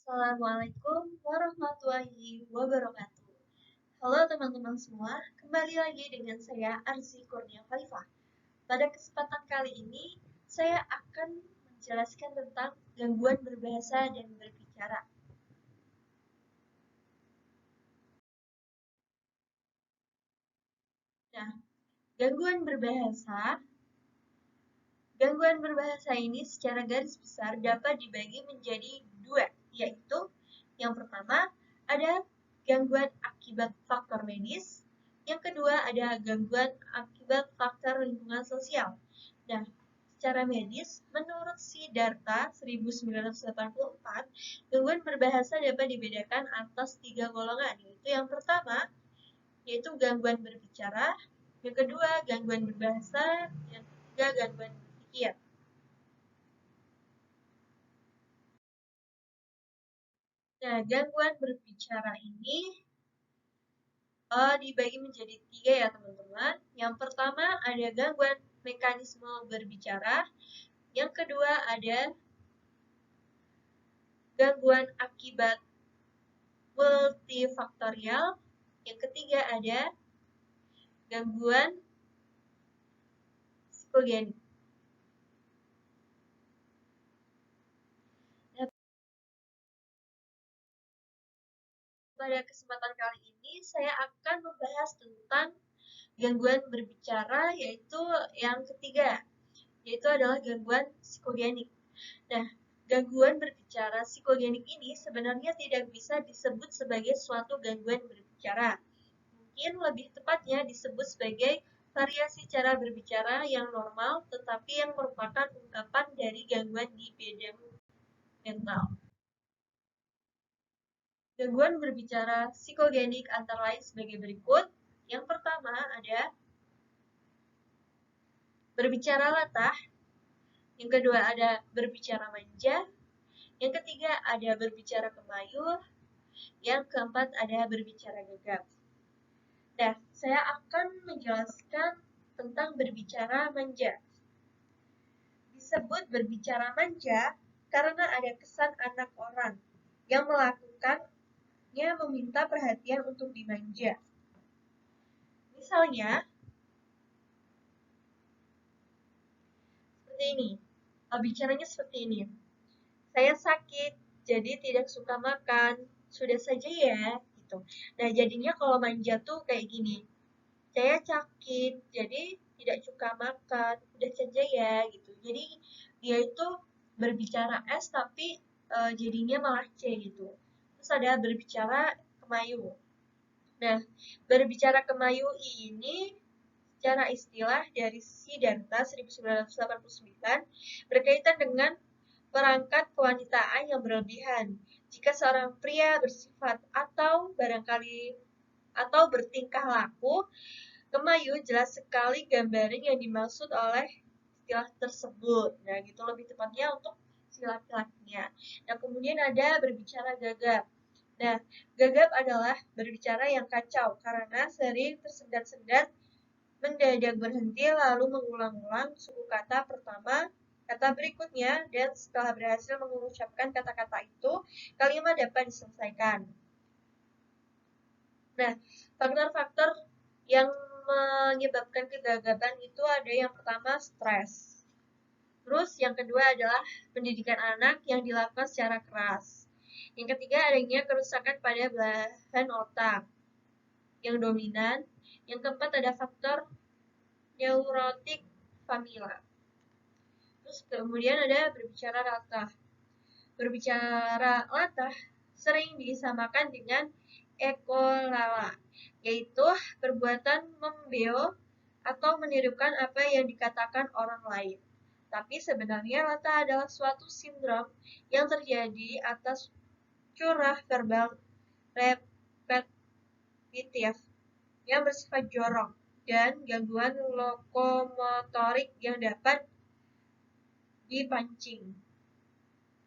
Assalamualaikum warahmatullahi wabarakatuh. Halo teman-teman semua, kembali lagi dengan saya Arzi Kurnia Khalifah. Pada kesempatan kali ini, saya akan menjelaskan tentang gangguan berbahasa dan berbicara. Nah, gangguan berbahasa ini secara garis besar dapat dibagi menjadi dua, yaitu yang pertama ada gangguan akibat faktor medis, yang kedua ada gangguan akibat faktor lingkungan sosial. Nah, secara medis, menurut Siddhartha 1984, gangguan berbahasa dapat dibedakan atas tiga golongan, yaitu yang pertama, yaitu gangguan berbicara, yang kedua gangguan berbahasa, yang ketiga gangguan berpikir. Nah, gangguan berbicara ini dibagi menjadi tiga ya teman-teman. Yang pertama ada gangguan mekanisme berbicara, yang kedua ada gangguan akibat multifaktorial, yang ketiga ada gangguan psikogenik. Nah, pada kesempatan kali ini saya akan membahas tentang gangguan berbicara, yaitu yang ketiga, yaitu adalah gangguan psikogenik. Nah, gangguan berbicara psikogenik ini sebenarnya tidak bisa disebut sebagai suatu gangguan berbicara. Mungkin lebih tepatnya disebut sebagai variasi cara berbicara yang normal, tetapi yang merupakan ungkapan dari gangguan di bidang mental. Gangguan berbicara psikogenik antara lain sebagai berikut. Yang pertama ada berbicara latah, yang kedua ada berbicara manja, yang ketiga ada berbicara kemayuh, yang keempat ada berbicara gagap. Nah, saya akan menjelaskan tentang berbicara manja. Disebut berbicara manja karena ada kesan anak orang yang melakukannya meminta perhatian untuk dimanja. Misalnya, seperti ini. Bicaranya seperti ini. Saya sakit, jadi tidak suka makan. Sudah saja ya, gitu. Nah, jadinya kalau manja tuh kayak gini. Saya sakit, jadi tidak suka makan. Udah saja ya, gitu. Jadi dia itu berbicara S tapi jadinya malah C gitu. Terus ada berbicara kemayu. Nah, berbicara kemayu ini secara istilah dari Siddhartha 1989 berkaitan dengan perangkat kewanitaan yang berlebihan. Jika seorang pria bersifat atau bertingkah laku, kemayu jelas sekali gambaran yang dimaksud oleh istilah tersebut. Nah, gitu lebih tepatnya untuk si laki-lakinya. Nah, kemudian ada berbicara gagap. Nah, gagap adalah berbicara yang kacau karena sering tersendat-sendat, mendadak berhenti lalu mengulang-ulang suku kata pertama, kata berikutnya, dan setelah berhasil mengucapkan kata-kata itu, kalimat dapat diselesaikan. Nah, faktor-faktor yang menyebabkan kegagapan itu ada yang pertama stres. Terus yang kedua adalah pendidikan anak yang dilakukan secara keras. Yang ketiga adanya kerusakan pada belahan otak yang dominan. Yang keempat ada faktor neurotik familiar. Terus kemudian ada berbicara latah. Berbicara latah sering disamakan dengan ekolala, yaitu perbuatan membeo atau menirukan apa yang dikatakan orang lain. Tapi sebenarnya latah adalah suatu sindrom yang terjadi atas curah verbal repetitif yang bersifat jorok dan gangguan lokomotorik yang dapat dipancing.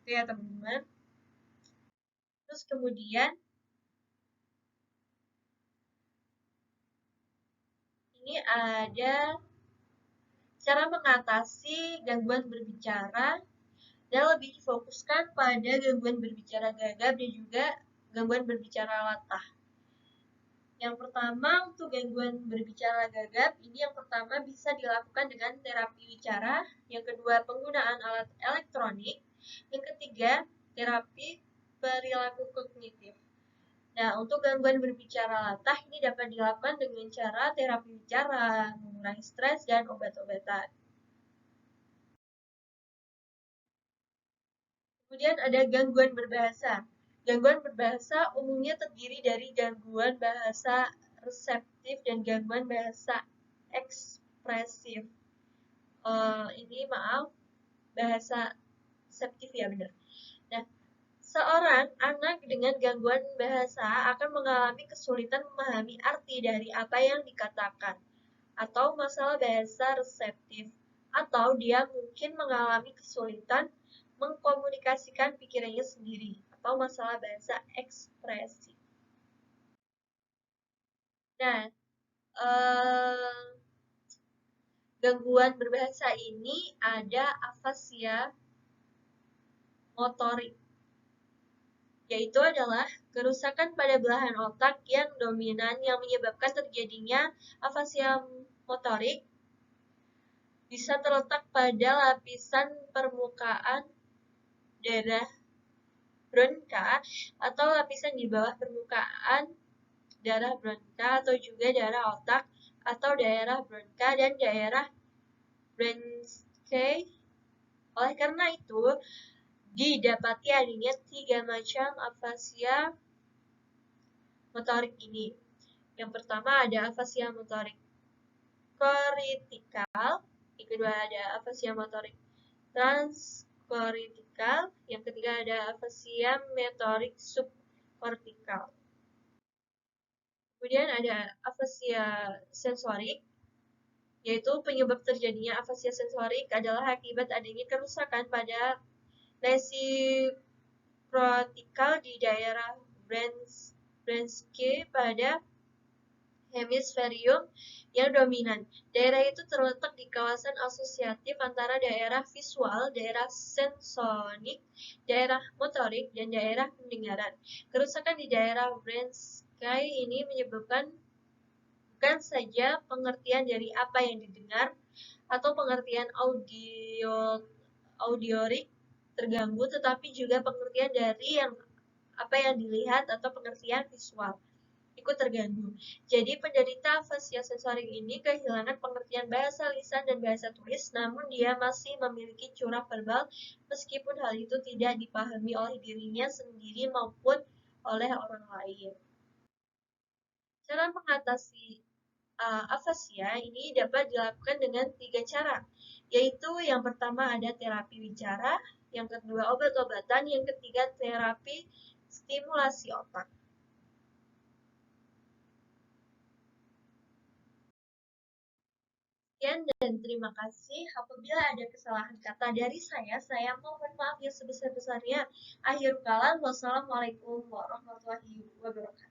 Itu ya teman-teman. Terus kemudian ini ada cara mengatasi gangguan berbicara dan lebih difokuskan pada gangguan berbicara gagap dan juga gangguan berbicara latah. Yang pertama, untuk gangguan berbicara gagap, ini yang pertama bisa dilakukan dengan terapi bicara, yang kedua penggunaan alat elektronik, yang ketiga terapi perilaku kognitif. Nah, untuk gangguan berbicara latah ini dapat dilakukan dengan cara terapi bicara, mengurangi stres, dan obat-obatan. Kemudian ada gangguan berbahasa. Gangguan berbahasa umumnya terdiri dari gangguan bahasa reseptif dan gangguan bahasa ekspresif. Ini maaf, bahasa reseptif ya benar. Nah, seorang anak dengan gangguan bahasa akan mengalami kesulitan memahami arti dari apa yang dikatakan, atau masalah bahasa reseptif, atau dia mungkin mengalami kesulitan mengkomunikasikan pikirannya sendiri, atau masalah bahasa ekspresi. Nah, gangguan berbahasa ini ada afasia motorik, yaitu adalah kerusakan pada belahan otak yang dominan yang menyebabkan terjadinya afasia motorik bisa terletak pada lapisan permukaan daerah bronka atau lapisan di bawah permukaan daerah bronka atau juga daerah otak atau daerah bronka dan daerah Brocae. Oleh karena itu, didapati adanya 3 macam afasia motorik ini. Yang pertama ada afasia motorik kortikal, yang kedua ada afasia motorik transkortikal, yang ketiga ada afasia motorik subkortikal. Kemudian ada afasia sensorik, yaitu penyebab terjadinya afasia sensorik adalah akibat adanya kerusakan pada lesi kortikal di daerah Brocae pada hemisferium yang dominan. Daerah itu terletak di kawasan asosiatif antara daerah visual, daerah sensorik, daerah motorik, dan daerah pendengaran. Kerusakan di daerah Brocae ini menyebabkan bukan saja pengertian dari apa yang didengar atau pengertian audiorik terganggu, tetapi juga pengertian dari apa yang dilihat atau pengertian visual ikut terganggu. Jadi penderita afasia sensorik ini kehilangan pengertian bahasa lisan dan bahasa tulis, namun dia masih memiliki curah verbal meskipun hal itu tidak dipahami oleh dirinya sendiri maupun oleh orang lain. Cara mengatasi afasia ini dapat dilakukan dengan 3 cara, yaitu yang pertama ada terapi bicara, yang kedua obat-obatan, yang ketiga terapi stimulasi otak. Sekian dan terima kasih. Apabila ada kesalahan kata dari saya mohon maaf yang sebesar-besarnya. Akhir kalam, wassalamualaikum warahmatullahi wabarakatuh.